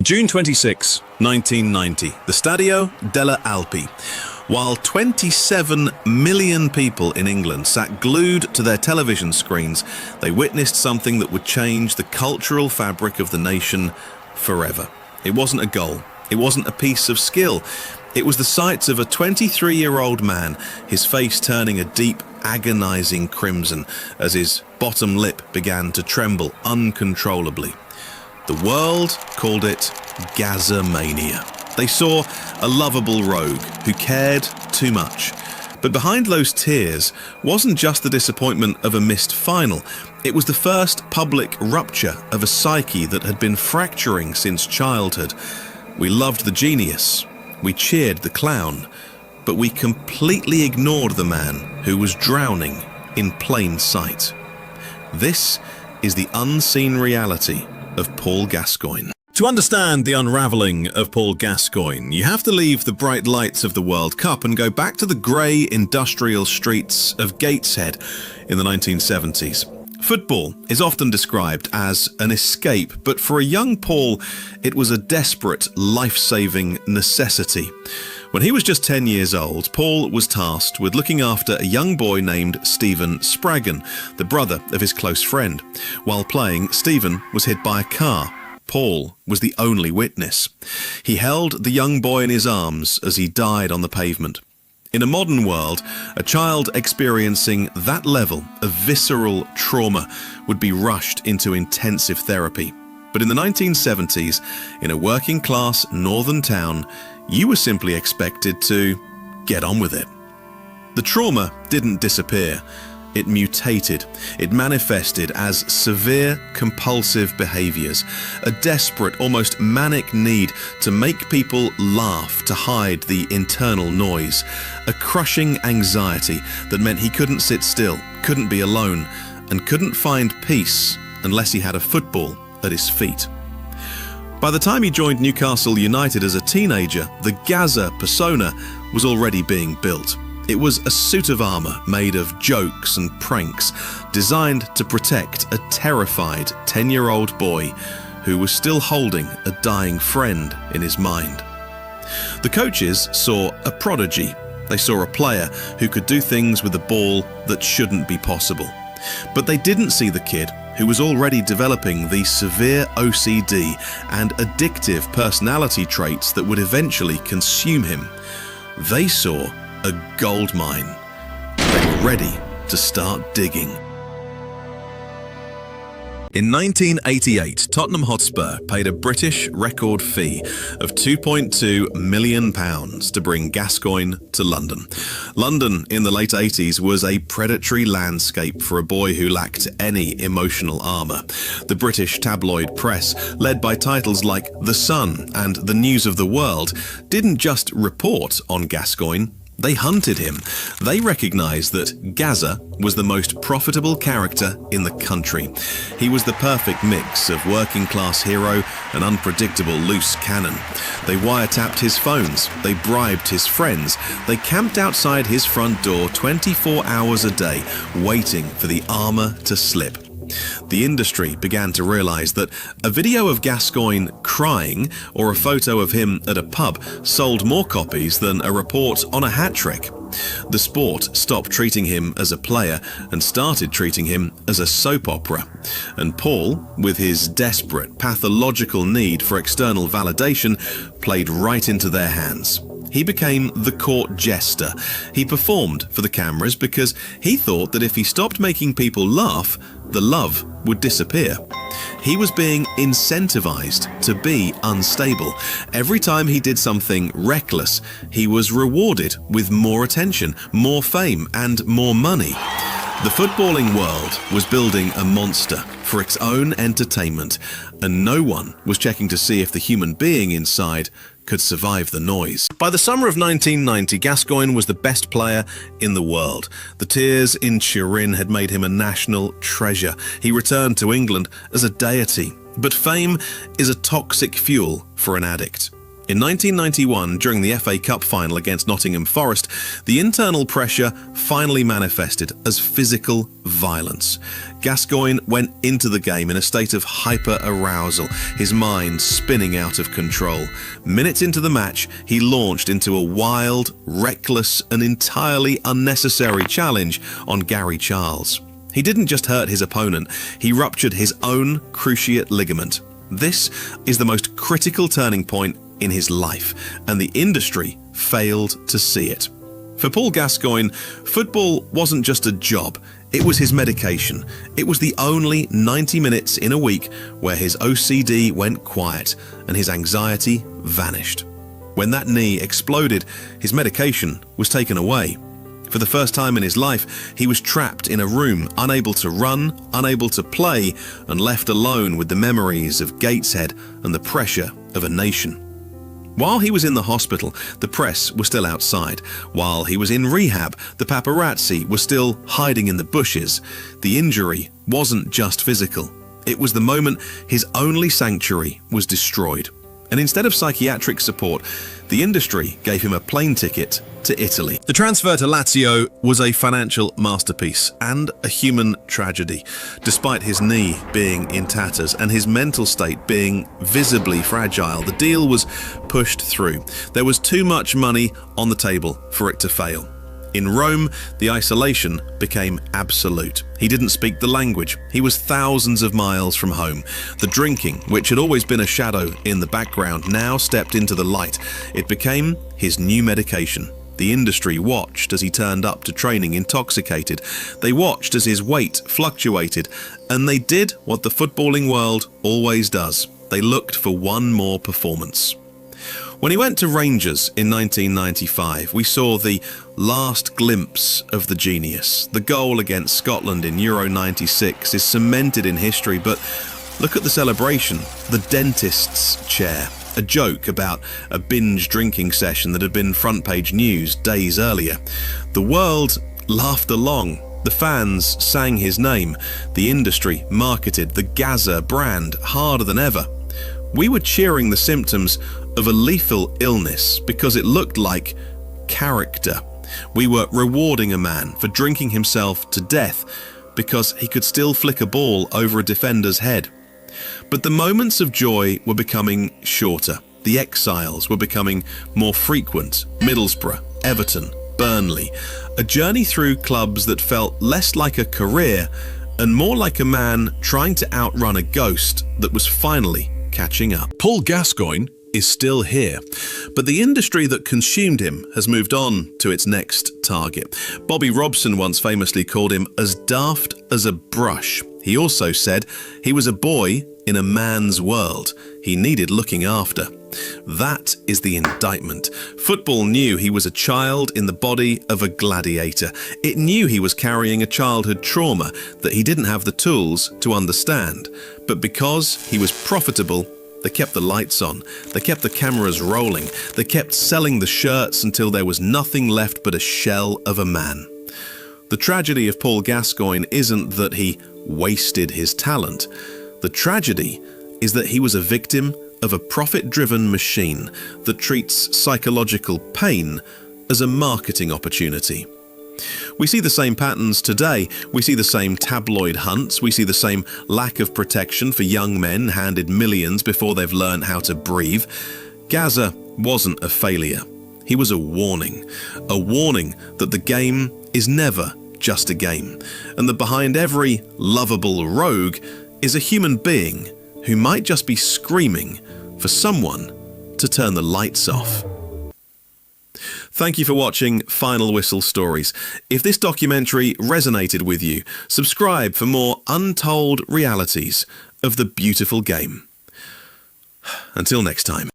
June 26, 1990, the Stadio delle Alpi. While 27 million people in England sat glued to their television screens, they witnessed something that would change the cultural fabric of the nation forever. It wasn't a goal. It wasn't a piece of skill. It was the sight of a 23-year-old man, his face turning a deep, agonising crimson as his bottom lip began to tremble uncontrollably. The world called it Gazza mania. They saw a lovable rogue who cared too much. But behind those tears wasn't just the disappointment of a missed final. It was the first public rupture of a psyche that had been fracturing since childhood. We loved the genius, we cheered the clown, but we completely ignored the man who was drowning in plain sight. This is the unseen reality of Paul Gascoigne. To understand the unravelling of Paul Gascoigne, you have to leave the bright lights of the World Cup and go back to the grey industrial streets of Gateshead in the 1970s. Football is often described as an escape, but for a young Paul, it was a desperate, life-saving necessity. When he was just 10 years old, Paul was tasked with looking after a young boy named Stephen Spraggan, the brother of his close friend. While playing, Stephen was hit by a car. Paul was the only witness. He held the young boy in his arms as he died on the pavement. In a modern world, a child experiencing that level of visceral trauma would be rushed into intensive therapy. But in the 1970s, in a working-class northern town, you were simply expected to get on with it. The trauma didn't disappear. It mutated. It manifested as severe compulsive behaviors, a desperate, almost manic need to make people laugh to hide the internal noise, a crushing anxiety that meant he couldn't sit still, couldn't be alone, and couldn't find peace unless he had a football at his feet. By the time he joined Newcastle United as a teenager, the Gazza persona was already being built. It was a suit of armour made of jokes and pranks, designed to protect a terrified 10-year-old boy who was still holding a dying friend in his mind. The coaches saw a prodigy. They saw a player who could do things with the ball that shouldn't be possible. But they didn't see the kid who was already developing the severe OCD and addictive personality traits that would eventually consume him. They saw a gold mine. They were ready to start digging. In 1988, Tottenham Hotspur paid a British record fee of £2.2 million to bring Gascoigne to London. London in the late 80s was a predatory landscape for a boy who lacked any emotional armour. The British tabloid press, led by titles like The Sun and The News of the World, didn't just report on Gascoigne. They hunted him. They recognised that Gazza was the most profitable character in the country. He was the perfect mix of working-class hero and unpredictable loose cannon. They wiretapped his phones. They bribed his friends. They camped outside his front door 24 hours a day, waiting for the armour to slip. The industry began to realise that a video of Gascoigne crying or a photo of him at a pub sold more copies than a report on a hat trick. The sport stopped treating him as a player and started treating him as a soap opera. And Paul, with his desperate, pathological need for external validation, played right into their hands. He became the court jester. He performed for the cameras because he thought that if he stopped making people laugh, the love would disappear. He was being incentivized to be unstable. Every time he did something reckless, he was rewarded with more attention, more fame, and more money. The footballing world was building a monster for its own entertainment, and no one was checking to see if the human being inside could survive the noise. By the summer of 1990, Gascoigne was the best player in the world. The tears in Turin had made him a national treasure. He returned to England as a deity. But fame is a toxic fuel for an addict. In 1991, during the FA Cup final against Nottingham Forest, the internal pressure finally manifested as physical violence. Gascoigne went into the game in a state of hyper-arousal, his mind spinning out of control. Minutes into the match, he launched into a wild, reckless and entirely unnecessary challenge on Gary Charles. He didn't just hurt his opponent, he ruptured his own cruciate ligament. This is the most critical turning point in his life, and the industry failed to see it. For Paul Gascoigne, football wasn't just a job, it was his medication. It was the only 90 minutes in a week where his OCD went quiet and his anxiety vanished. When that knee exploded, his medication was taken away. For the first time in his life, he was trapped in a room, unable to run, unable to play, and left alone with the memories of Gateshead and the pressure of a nation. While he was in the hospital, the press was still outside. While he was in rehab, the paparazzi were still hiding in the bushes. The injury wasn't just physical. It was the moment his only sanctuary was destroyed. And instead of psychiatric support, the industry gave him a plane ticket to Italy. The transfer to Lazio was a financial masterpiece and a human tragedy. Despite his knee being in tatters and his mental state being visibly fragile, the deal was pushed through. There was too much money on the table for it to fail. In Rome, the isolation became absolute. He didn't speak the language. He was thousands of miles from home. The drinking, which had always been a shadow in the background, now stepped into the light. It became his new medication. The industry watched as he turned up to training intoxicated. They watched as his weight fluctuated, and they did what the footballing world always does. They looked for one more performance. When he went to Rangers in 1995, we saw the last glimpse of the genius. The goal against Scotland in Euro 96 is cemented in history, but look at the celebration, the dentist's chair. A joke about a binge drinking session that had been front page news days earlier. The world laughed along. The fans sang his name. The industry marketed the Gazza brand harder than ever. We were cheering the symptoms of a lethal illness because it looked like character. We were rewarding a man for drinking himself to death because he could still flick a ball over a defender's head. But the moments of joy were becoming shorter. The exiles were becoming more frequent. Middlesbrough, Everton, Burnley. A journey through clubs that felt less like a career and more like a man trying to outrun a ghost that was finally catching up. Paul Gascoigne is still here, but the industry that consumed him has moved on to its next target. Bobby Robson once famously called him as daft as a brush. He also said he was a boy in a man's world. He needed looking after. That is the indictment. Football knew he was a child in the body of a gladiator. It knew he was carrying a childhood trauma that he didn't have the tools to understand. But because he was profitable, they kept the lights on. They kept the cameras rolling. They kept selling the shirts until there was nothing left but a shell of a man. The tragedy of Paul Gascoigne isn't that he wasted his talent. The tragedy is that he was a victim of a profit-driven machine that treats psychological pain as a marketing opportunity. We see the same patterns today. We see the same tabloid hunts. We see the same lack of protection for young men handed millions before they've learned how to breathe. Gazza wasn't a failure. He was a warning that the game is never just a game, and that behind every lovable rogue is a human being who might just be screaming for someone to turn the lights off. Thank you for watching Final Whistle Stories. If this documentary resonated with you, subscribe for more untold realities of the beautiful game. Until next time.